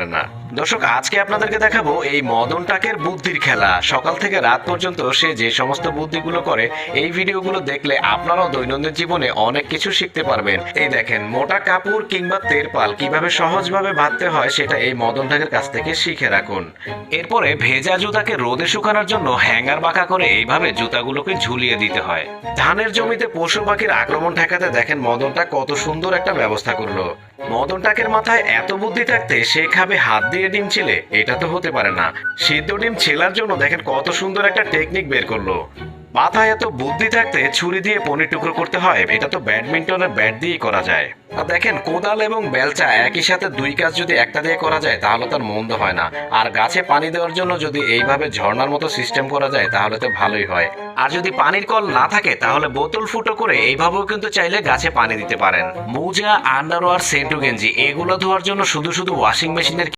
পারে না। দর্শক, আজকে আপনাদেরকে দেখাবো এই মদন টাকের বুদ্ধির খেলা। সকাল থেকে রাত পর্যন্ত সে যে সমস্ত বুদ্ধিগুলো করে, এই ভিডিওগুলো দেখলে আপনারাও দৈনন্দিন জীবনে অনেক কিছু শিখতে পারবেন। এই দেখেন, মোটা কাপড় কিংবা তেরপাল কিভাবে সহজভাবে বাঁধতে হয় সেটা এই মদন টাকের কাছ থেকে শিখে রাখুন। এরপরে ভেজা জুতাকে রোদে শুকানোর জন্য হ্যাঙ্গার বাঁকা করে এইভাবে জুতাগুলোকে ঝুলিয়ে দিতে হয়। ধানের জমিতে পশু পাখির আক্রমণ ঠেকাতে দেখেন মদন টাক কত সুন্দর একটা ব্যবস্থা করলো। মদন টাকের মাথায় এত বুদ্ধি থাকতে সে খাবে হাত দিয়ে ডিম ছিলে? এটা তো হতে পারে না। সিদ্ধ ডিম ছেলার জন্য দেখেন কত সুন্দর একটা টেকনিক বের করলো। মাথায় এত বুদ্ধি থাকতে ছুরি দিয়ে পনির টুকরো করতে হয়? এটা তো ব্যাডমিন্টনের ব্যাট দিয়েই করা যায়। আর দেখেন, কোদাল এবং বেলচা একই সাথে দুই কাজ যদি একটা দিয়ে করা যায় তাহলে তার মন্দ হয় না। আর গাছে পানি দেওয়ার জন্য যদি এইভাবে ঝর্ণার মতো সিস্টেম করা যায় তাহলে তো ভালোই হয়। আর যদি পানির কল না থাকে তাহলে বোতল ফুটো করে এইভাবেও কিন্তু চাইলে গাছে পানি দিতে পারেন। মোজা, আন্ডারওয়্যার, সেন্টু গেঞ্জি এগুলো ধোয়ার জন্য শুধু শুধু ওয়াশিং মেশিনের